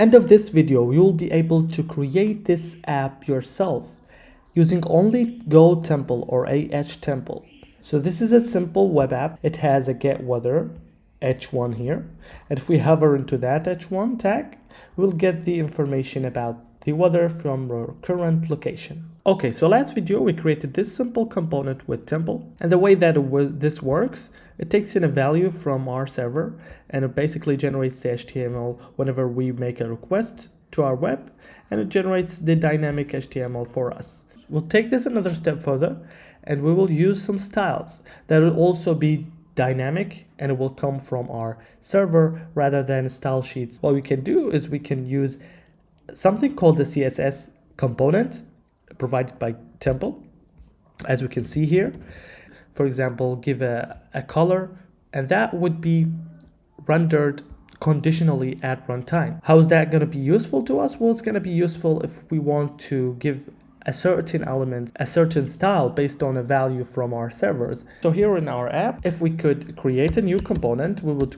end of this video, you'll be able to create this app yourself using only Go Templ or A-h Templ. So this is a simple web app. It has a get weather h1 here. And if we hover into that h1 tag, we'll get the information about the weather from our current location. Okay, so last video we created this simple component with Templ, and the way that this works, it takes in a value from our server and it basically generates the HTML whenever we make a request to our web, and it generates the dynamic HTML for us. We'll take this another step further and we will use some styles that will also be dynamic, and it will come from our server rather than style sheets. What we can do is we can use something called the CSS component provided by Templ, as we can see here. For example, give a color, and that would be rendered conditionally at runtime. How is that going to be useful to us? Well, it's going to be useful if we want to give a certain element, a certain style based on a value from our servers. So here in our app, if we could create a new component, we would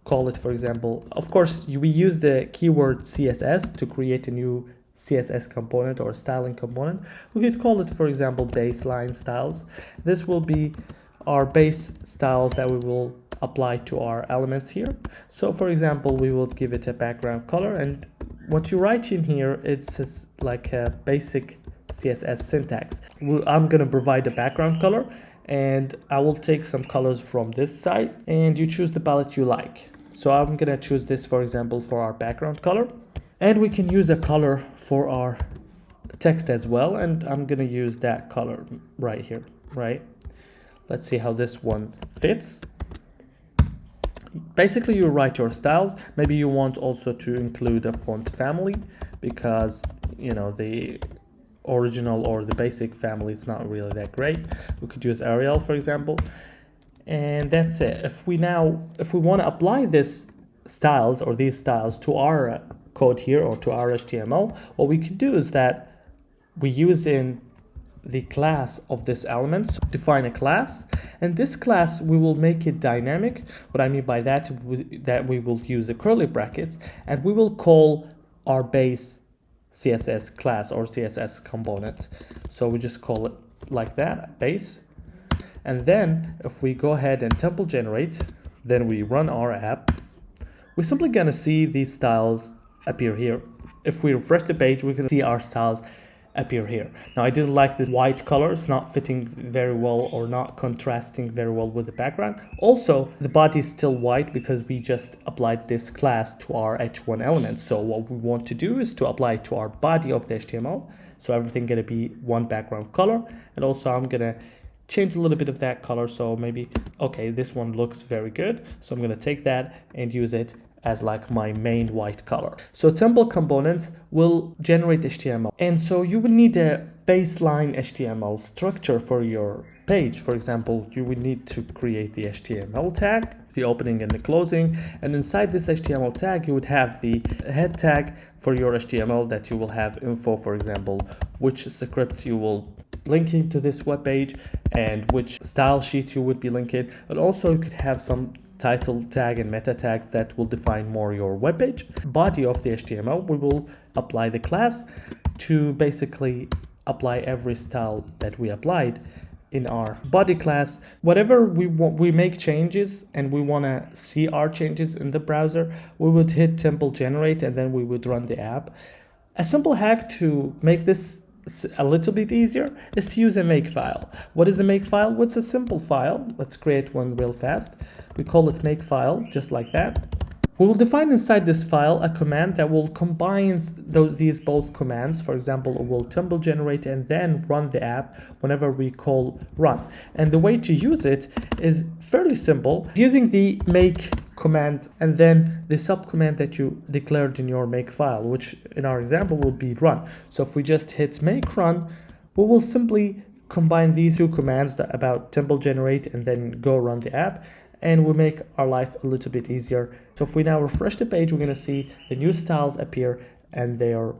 call it, for example, of course, we use the keyword CSS to create a new CSS component or styling component. We could call it, for example, baseline styles. This will be our base styles that we will apply to our elements here. So for example, we will give it a background color, and what you write in here, it's like a basic CSS syntax. I'm going to provide a background color, and I will take some colors from this side, and you choose the palette you like. So I'm going to choose this, for example, for our background color. And we can use a color for our text as well, and I'm going to use that color right here, right? Let's see how this one fits. Basically, you write your styles. Maybe you want also to include a font family because, you know, the original or the basic family is not really that great. We could use Arial, for example, and that's it. If we want to apply this styles or these styles to our code here or to our HTML, what we can do is that we use in the class of this element, define a class, and this class we will make it dynamic. What I mean by that, that we will use the curly brackets, and we will call our base CSS class or CSS component. So we just call it like that, base. And then if we go ahead and Templ generate, then we run our app, we're simply gonna see these styles appear here. If we refresh the page, we can see our styles appear here. Now, I didn't like this white color. It's not fitting very well or not contrasting very well with the background. Also, the body is still white because we just applied this class to our h1 element. So what we want to do is to apply it to our body of the HTML. So everything gonna be one background color. And also I'm gonna change a little bit of that color. So maybe, okay, this one looks very good. So I'm gonna take that and use it as like my main white color. So Templ components will generate HTML. And so you will need a baseline HTML structure for your page. For example, you would need to create the HTML tag, the opening and the closing. And inside this HTML tag, you would have the head tag for your HTML that you will have info, for example, which scripts you will linking to this web page and which style sheet you would be linking. And also you could have some title tag and meta tags that will define more your web page. Body of the HTML, we will apply the class to basically apply every style that we applied in our body class. Whatever we make changes and we want to see our changes in the browser, we would hit Templ generate and then we would run the app. A simple hack to make this a little bit easier is to use a makefile. What is a makefile? Well, it's a simple file. Let's create one real fast. We call it makefile, just like that. We will define inside this file a command that will combine these both commands. For example, it will Templ generate and then run the app whenever we call run. And the way to use it is fairly simple. Using the make command and then the subcommand that you declared in your makefile, which in our example will be run. So if we just hit make run, we will simply combine these two commands about Templ generate and then go run the app, and we make our life a little bit easier. So if we now refresh the page, we're going to see the new styles appear and they are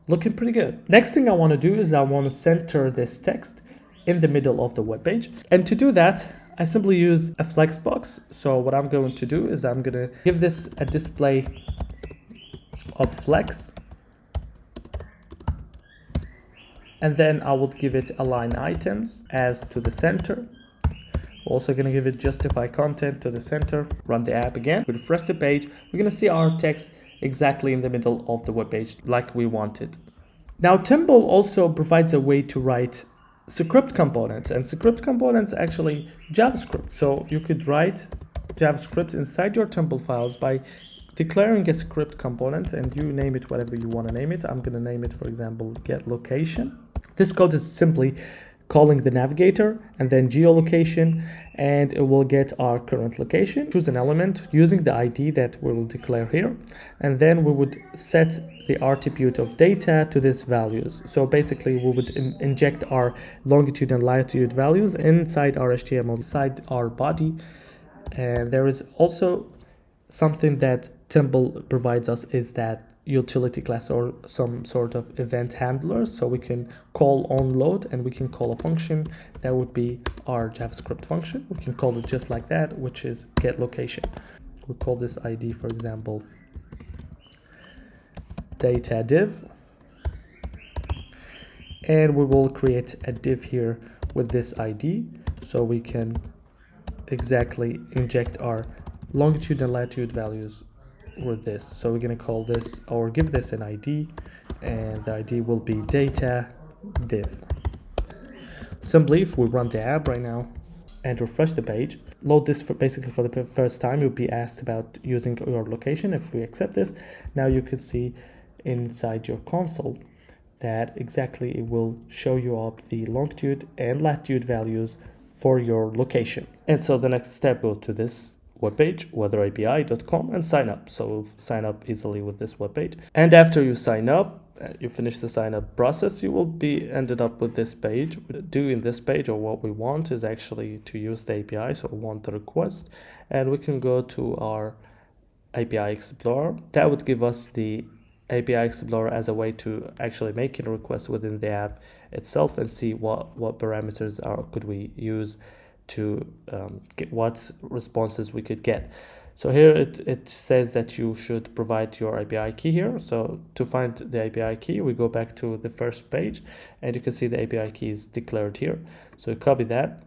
looking pretty good. Next thing I want to do is I want to center this text in the middle of the web page. And to do that, I simply use a flexbox. So what I'm going to do is I'm going to give this a display of flex. And then I would give it align items as to the center. We're also going to give it justify content to the center. Run the app again. We refresh the page. We're going to see our text exactly in the middle of the web page like we wanted. Now, Templ also provides a way to write script components, and script components actually JavaScript. So you could write JavaScript inside your Templ files by declaring a script component, and you name it whatever you want to name it. I'm going to name it, for example, get location. This code is simply calling the navigator and then geolocation, and it will get our current location. Choose an element using the ID that we will declare here, and then we would set the attribute of data to these values. So basically we would inject our longitude and latitude values inside our HTML, inside our body. And there is also something that Templ provides us, is that utility class or some sort of event handler. So we can call onload, and we can call a function that would be our JavaScript function. We can call it just like that, which is get location. We'll call this ID, for example, data div, and we will create a div here with this ID, so we can exactly inject our longitude and latitude values with this. So we're going to call this, or give this an ID, and the ID will be data div. Simply, if we run the app right now and refresh the page, load this basically for the first time, you'll be asked about using your location. If we accept this, now you can see inside your console that exactly it will show you up the longitude and latitude values for your location. And so the next step, go to this webpage, weatherapi.com, and sign up. So we'll sign up easily with this webpage. And after you sign up, you finish the sign up process, you will be ended up with this page. Doing this page, or what we want is actually to use the API. So we want the request, and we can go to our API Explorer. That would give us the API Explorer as a way to actually make a request within the app itself and see what parameters could we use to get what responses we could get. So here it says that you should provide your API key here. So to find the API key, we go back to the first page, and you can see the API key is declared here. So you copy that,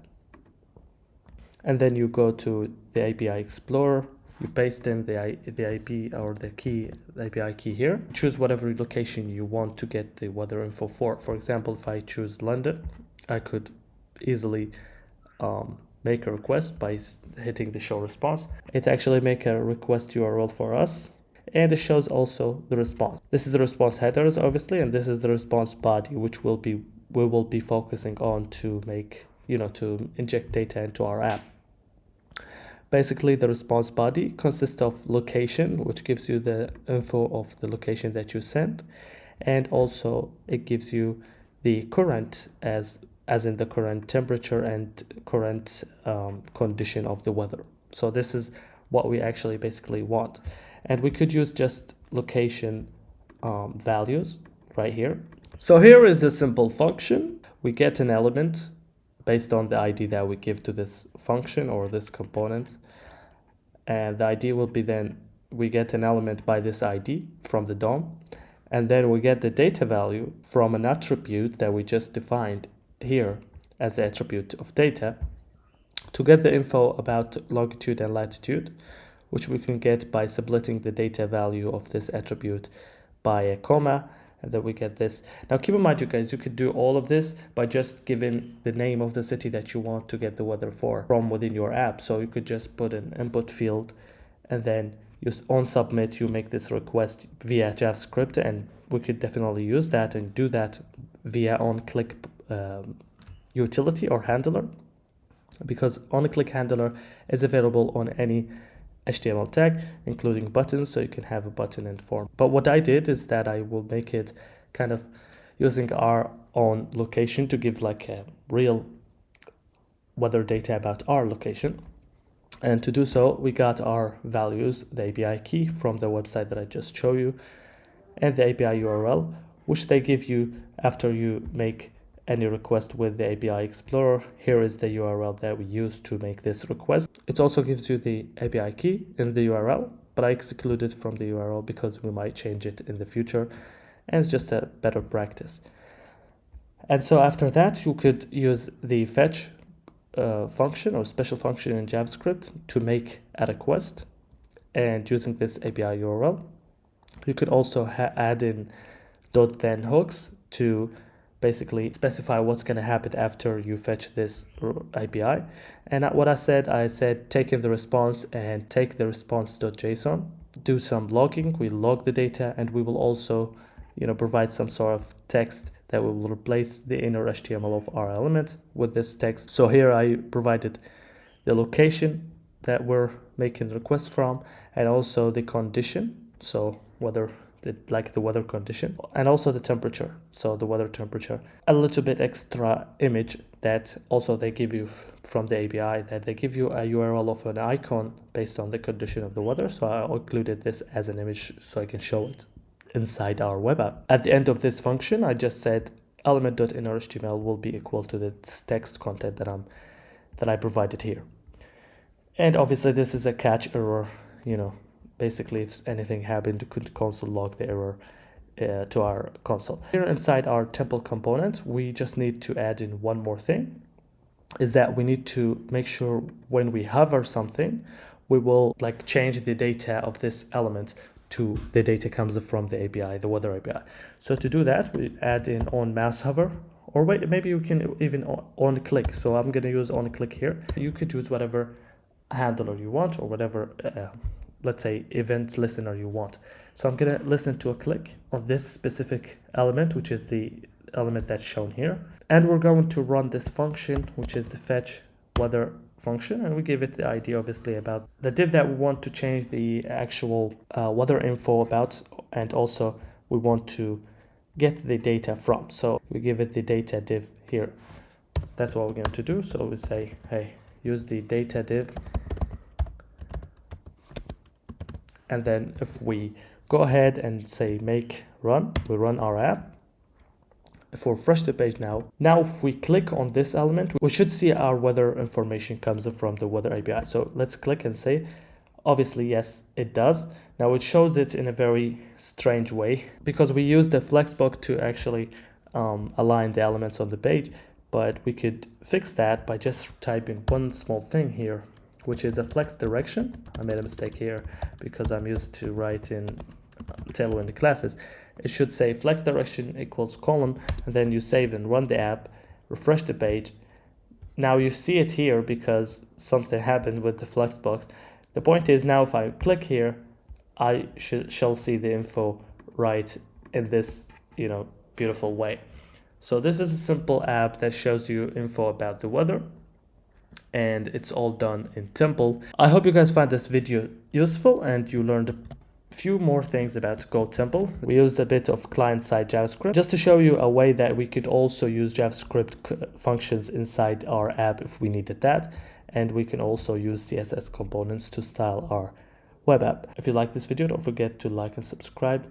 and then you go to the API Explorer. You paste in the IP or the API key here. Choose whatever location you want to get the weather info for. For example, if I choose London, I could easily make a request by hitting the show response. It actually make a request URL for us, and it shows also the response. This is the response headers, obviously, and this is the response body, which we will be focusing on to make, to inject data into our app. Basically, the response body consists of location, which gives you the info of the location that you sent, and also it gives you the current, as in the current temperature and current condition of the weather. So this is what we actually basically want, and we could use just location values right here. So here is a simple function. We get an element based on the ID that we give to this function or this component. And the ID will be, then we get an element by this ID from the DOM. And then we get the data value from an attribute that we just defined here as the attribute of data, to get the info about longitude and latitude, which we can get by splitting the data value of this attribute by a comma, and then we get this. Now keep in mind, you guys, you could do all of this by just giving the name of the city that you want to get the weather from within your app. So you could just put an input field, and then on submit, you make this request via JavaScript, and we could definitely use that and do that via on-click utility or handler, because on-click handler is available on any HTML tag, including buttons, so you can have a button and form. But what I did is that I will make it kind of using our own location to give like a real weather data about our location. And to do so, we got our values, the API key from the website that I just showed you, and the API URL, which they give you after you make any request with the API Explorer. Here is the URL that we use to make this request. It also gives you the API key in the URL, but I excluded from the URL because we might change it in the future, and it's just a better practice. And so after that, you could use the fetch function or special function in JavaScript to make a request, and using this API URL, you could also add in .then hooks to basically specify what's going to happen after you fetch this API. And what I said take in the response and take the response.json, do some logging, we log the data, and we will also provide some sort of text that will replace the inner HTML of our element with this text. So here I provided the location that we're making the request from, and also the condition, so whether like the weather condition, and also the temperature, so the weather temperature. A little bit extra image that also they give you from the API, that they give you a URL of an icon based on the condition of the weather. So I included this as an image so I can show it inside our web app. At the end of this function, I just said element.innerHTML will be equal to the text content that I provided here. And obviously this is a catch error, basically if anything happened, you could console log the error to our console. Here inside our temple component, we just need to add in one more thing, is that we need to make sure when we hover something, we will change the data of this element to the data comes from the API, the weather API. So to do that, we add in on mouse hover, or wait, maybe you can even on click. So I'm going to use on click here. You could use whatever handler you want, or whatever, let's say, event listener you want. So I'm going to listen to a click on this specific element, which is the element that's shown here. And we're going to run this function, which is the fetch weather function, and we give it the ID obviously about the div that we want to change the actual weather info about, and also we want to get the data from. So we give it the data div here. That's what we're going to do. So we say, hey, use the data div, and then if we go ahead and say make run, we run our app. If we refresh the page now if we click on this element, we should see our weather information comes from the weather API. So let's click and say, obviously, yes, it does. Now it shows it in a very strange way because we use the flexbox to actually align the elements on the page, but we could fix that by just typing one small thing here, which is a flex direction. I made a mistake here because I'm used to writing table in the classes. It should say flex direction equals column, and then you save and run the app, refresh the page. Now you see it here because something happened with the flexbox. The point is now if I click here, I shall see the info right in this beautiful way. So this is a simple app that shows you info about the weather, and it's all done in Temple. I hope you guys found this video useful and you learned few more things about Go Templ. We used a bit of client-side JavaScript just to show you a way that we could also use JavaScript functions inside our app if we needed that, and we can also use CSS components to style our web app. If you like this video, don't forget to like and subscribe.